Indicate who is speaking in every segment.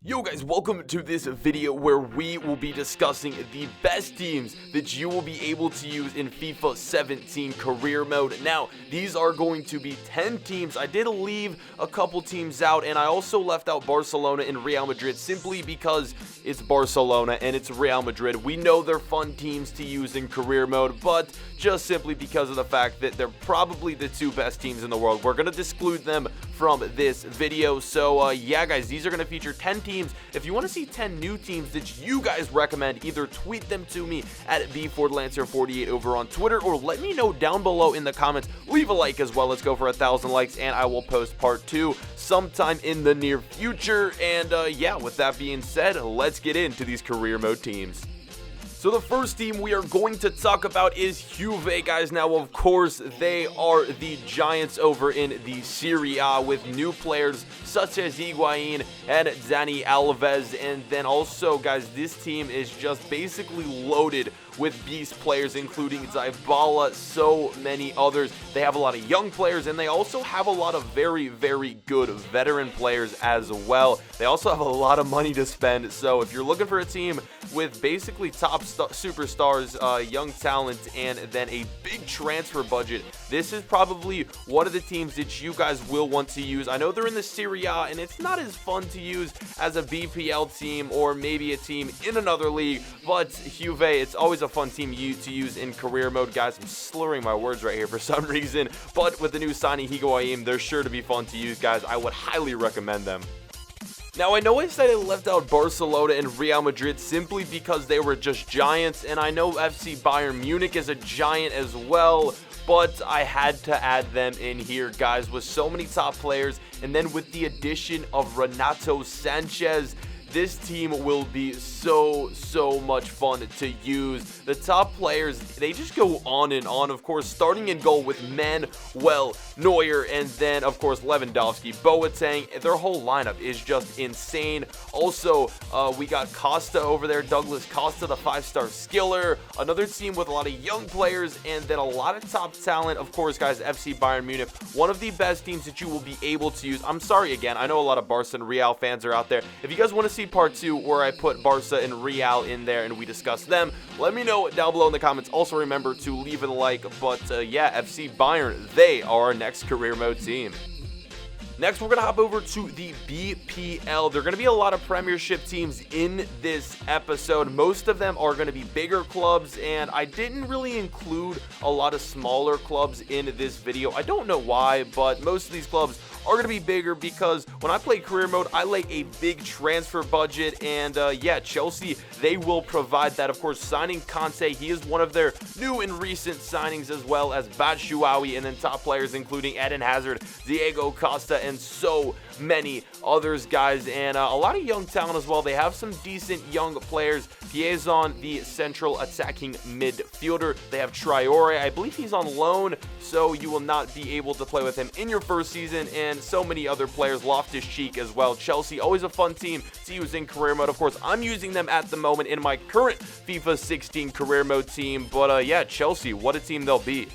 Speaker 1: Yo guys, welcome to this video where we will be discussing the best teams that you will be able to use in FIFA 17 career mode. Now, these are going to be 10 teams. I did leave a couple teams out, and I also left out Barcelona and Real Madrid simply because it's Barcelona and it's Real Madrid. We know they're fun teams to use in career mode, but just simply because of the fact that they're probably the two best teams in the world, we're going to exclude them from this video. So yeah guys, these are going to feature 10 teams. If you want to see 10 new teams that you guys recommend, either tweet them to me at BFordLancer48 over on Twitter, or let me know down below in the comments. Leave a like as well. Let's go for 1,000 likes, and I will post part 2 sometime in the near future. And yeah, with that being said, let's get into these career mode teams. So the first team we are going to talk about is Juve, guys. Now, of course, they are the giants over in the Serie A with new players such as Higuain and Dani Alves. And then also, guys, this team is just basically loaded with beast players, including Dybala, so many others. They have a lot of young players, and they also have a lot of very, very good veteran players as well. They also have a lot of money to spend, so if you're looking for a team with basically top superstars, young talent, and then a big transfer budget, this is probably one of the teams that you guys will want to use. I know they're in the Serie A, and it's not as fun to use as a BPL team or maybe a team in another league, but Juve, it's always a fun team to use in career mode, guys. I'm slurring my words right here for some reason, but with the new signing Higuain, they're sure to be fun to use, guys. I would highly recommend them. Now, I know I said I left out Barcelona and Real Madrid simply because they were just giants, and I know FC Bayern Munich is a giant as well, but I had to add them in here, guys, with so many top players, and then with the addition of Renato Sanchez, this team will be so much fun to use. The top players, they just go on and on. Of course, starting in goal with Manuel Neuer, and then, of course, Lewandowski, Boateng. Their whole lineup is just insane. Also, we got Costa over there, Douglas Costa, the 5-star skiller. Another team with a lot of young players, and then a lot of top talent. Of course, guys, FC Bayern Munich, one of the best teams that you will be able to use. I'm sorry again, I know a lot of Barca and Real fans are out there. If you guys want to see part 2 where I put Barca and Real in there and we discuss them, let me know down below in the comments. Also remember to leave a like, but yeah, FC Bayern, they are our next career mode team. Next, we're going to hop over to the BPL. There are going to be a lot of Premiership teams in this episode. Most of them are going to be bigger clubs, and I didn't really include a lot of smaller clubs in this video. I don't know why, but most of these clubs are going to be bigger because when I play career mode, I like a big transfer budget, and yeah, Chelsea, they will provide that. Of course, signing Conte, he is one of their new and recent signings, as well as Batshuayi, and then top players including Eden Hazard, Diego Costa, and so many others, guys, and a lot of young talent as well. They have some decent young players. Piazon, the central attacking midfielder. They have Traore. I believe he's on loan, so you will not be able to play with him in your first season, and so many other players. Loftus-Cheek as well. Chelsea, always a fun team to use in career mode. Of course, I'm using them at the moment in my current FIFA 16 career mode team, but yeah, Chelsea, what a team they'll be.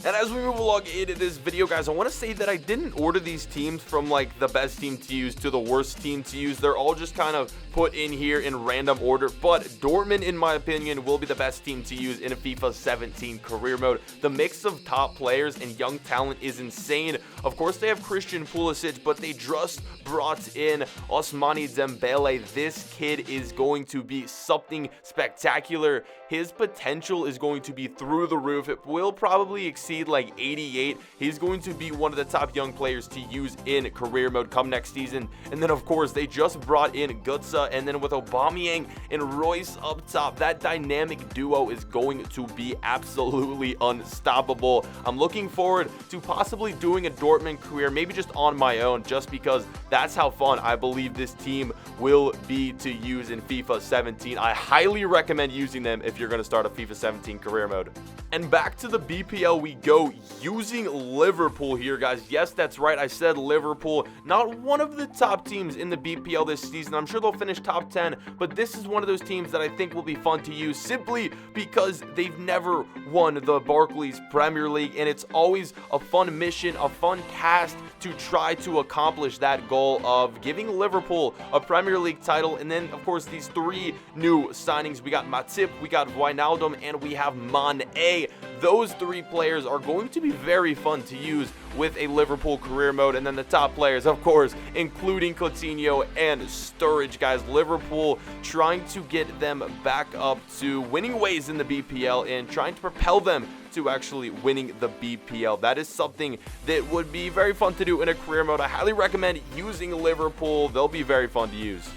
Speaker 1: And as we move along into this video, guys, I want to say that I didn't order these teams from like the best team to use to the worst team to use. They're all just kind of put in here in random order, but Dortmund, in my opinion, will be the best team to use in a FIFA 17 career mode. The mix of top players and young talent is insane. Of course, they have Christian Pulisic, but they just brought in Ousmane Dembele. This kid is going to be something spectacular. His potential is going to be through the roof. It will probably exceed like 88. He's going to be one of the top young players to use in career mode come next season. And then, of course, they just brought in Götze, and then with Aubameyang and Royce up top, that dynamic duo is going to be absolutely unstoppable. I'm looking forward to possibly doing a Dortmund career, maybe just on my own, just because that's how fun I believe this team will be to use in FIFA 17. I highly recommend using them if you're going to start a FIFA 17 career mode. And back to the BPL we go using Liverpool here, guys. Yes, that's right. I said Liverpool, not one of the top teams in the BPL this season. I'm sure they'll finish top 10, but this is one of those teams that I think will be fun to use simply because they've never won the Barclays Premier League, and it's always a fun mission, a fun task to try to accomplish that goal of giving Liverpool a Premier League title. And then, of course, these three new signings. We got Matip, we got Wijnaldum, and we have Mane. Those three players are going to be very fun to use with a Liverpool career mode. And then the top players, of course, including Coutinho and Sturridge, guys. Liverpool trying to get them back up to winning ways in the BPL and trying to propel them to actually winning the BPL. That is something that would be very fun to do in a career mode. I highly recommend using Liverpool. They'll be very fun to use.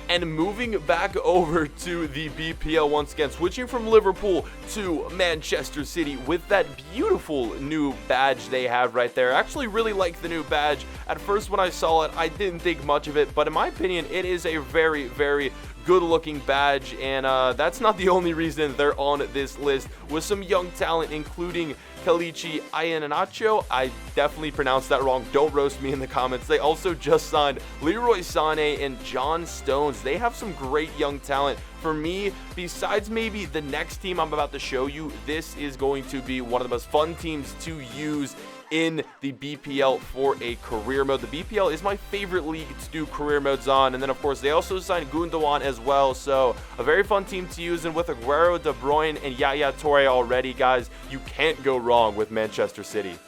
Speaker 1: And moving back over to the BPL once again, switching from Liverpool to Manchester City with that beautiful new badge they have right there. I actually really like the new badge. At first when I saw it, I didn't think much of it, but in my opinion, it is a very, very good looking badge, and that's not the only reason they're on this list, with some young talent including Kelechi Iheanacho. I definitely pronounced that wrong. Don't roast me in the comments. They also just signed Leroy Sané and John Stones. They have some great young talent. For me, besides maybe the next team I'm about to show you, this is going to be one of the most fun teams to use in the BPL for a career mode. The BPL is my favorite league to do career modes on, and then of course they also signed Gundogan as well, so a very fun team to use. And with Aguero, De Bruyne, and Yaya Toure already, guys, you can't go wrong with Manchester City.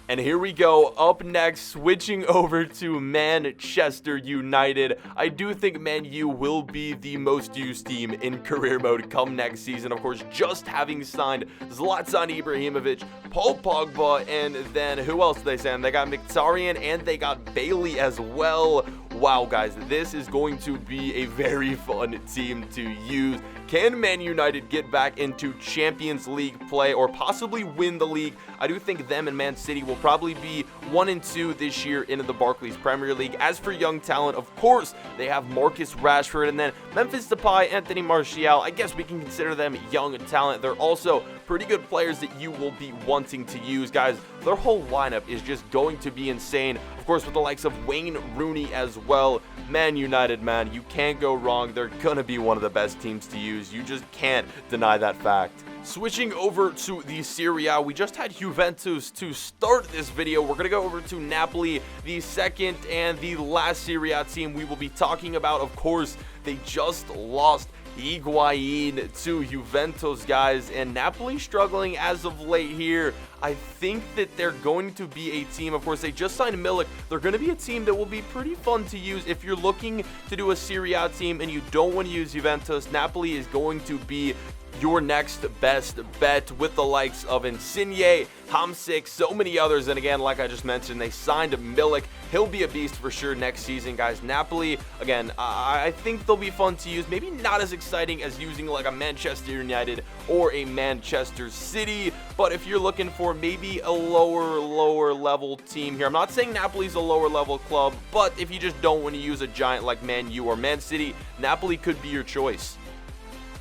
Speaker 1: And here we go, up next, switching over to Manchester United. I do think Man U will be the most used team in career mode come next season. Of course, just having signed Zlatan Ibrahimovic, Paul Pogba, and then who else did they sign? They got Mkhitaryan and they got Bailey as well. Wow, guys, this is going to be a very fun team to use. Can Man United get back into Champions League play or possibly win the league? I do think them and Man City will probably be 1 and 2 this year into the Barclays Premier League. As for young talent, of course, they have Marcus Rashford and then Memphis Depay, Anthony Martial. I guess we can consider them young talent. They're also pretty good players that you will be wanting to use, guys. Their whole lineup is just going to be insane. Of course, with the likes of Wayne Rooney as well. Man United, man, you can't go wrong. They're gonna be one of the best teams to use. You just can't deny that fact. Switching over to the Serie A, we just had Juventus to start this video. We're going to go over to Napoli, the second and the last Serie A team we will be talking about. Of course, they just lost Higuain to Juventus, guys, and Napoli struggling as of late here. I think that they're going to be a team, of course, they just signed Milik. They're going to be a team that will be pretty fun to use. If you're looking to do a Serie A team and you don't want to use Juventus, Napoli is going to be your next best bet with the likes of Insigne, Hamsik, so many others. And again, like I just mentioned, they signed Milik. He'll be a beast for sure next season, guys. Napoli, again, I think they'll be fun to use. Maybe not as exciting as using like a Manchester United or a Manchester City, but if you're looking for maybe a lower level team here, I'm not saying Napoli's a lower level club, but if you just don't want to use a giant like Man U or Man City, Napoli could be your choice.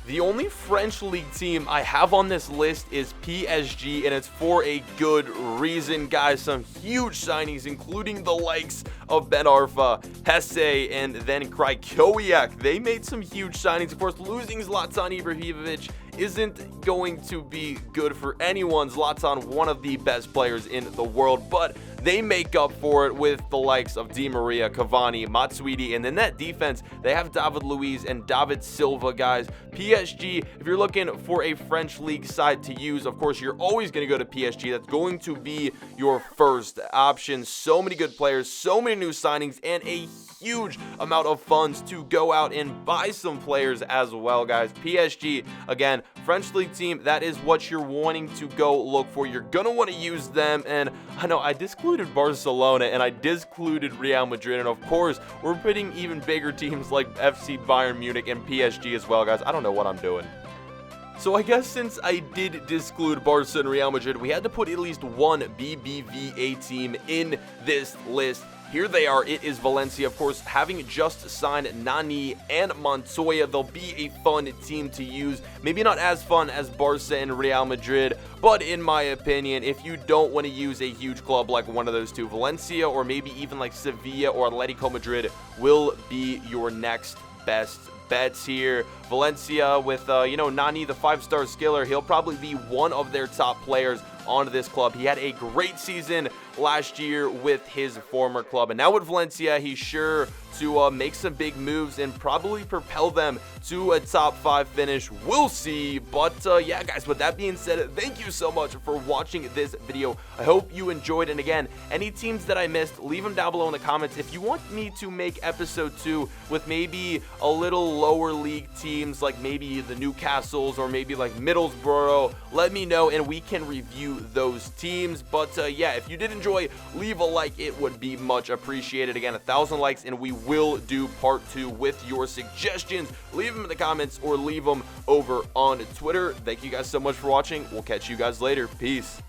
Speaker 1: The only French league team I have on this list is PSG, and it's for a good reason, guys. Some huge signings, including the likes of Ben Arfa, Hesse, and then Krychowiak. They made some huge signings. Of course, losing Zlatan Ibrahimovic isn't going to be good for anyone. Zlatan, one of the best players in the world, but they make up for it with the likes of Di Maria, Cavani, Matuidi, and then that defense, they have David Luiz and David Silva, guys. PSG, if you're looking for a French league side to use, of course, you're always going to go to PSG. That's going to be your first option. So many good players, so many new signings, and a huge amount of funds to go out and buy some players as well, guys. PSG, again, French league team, that is what you're wanting to go look for. You're going to want to use them, and I know I discluded Barcelona and I discluded Real Madrid, and of course, we're putting even bigger teams like FC Bayern Munich and PSG as well, guys. I don't know what I'm doing. So I guess since I did disclude Barca and Real Madrid, we had to put at least one BBVA team in this list. here they are. It is Valencia, of course, having just signed Nani and Montoya. They'll be a fun team to use. Maybe not as fun as Barca and Real Madrid, but in my opinion, if you don't want to use a huge club like one of those two, Valencia or maybe even like Sevilla or Atletico Madrid will be your next best bets here. Valencia with, Nani, the 5-star skiller, he'll probably be one of their top players onto this club. He had a great season last year with his former club, and now with Valencia, he's sure to make some big moves and probably propel them to a top 5 finish. We'll see. But yeah, guys, with that being said, thank you so much for watching this video. I hope you enjoyed, and again, any teams that I missed, leave them down below in the comments. If you want me to make episode 2 with maybe a little lower league teams, like maybe the Newcastles or maybe like Middlesbrough, let me know and we can review those teams. But yeah, if you did enjoy, leave a like. It would be much appreciated. Again, 1,000 likes and we will do part 2 with your suggestions. Leave them in the comments or leave them over on Twitter. Thank you guys so much for watching. We'll catch you guys later. Peace.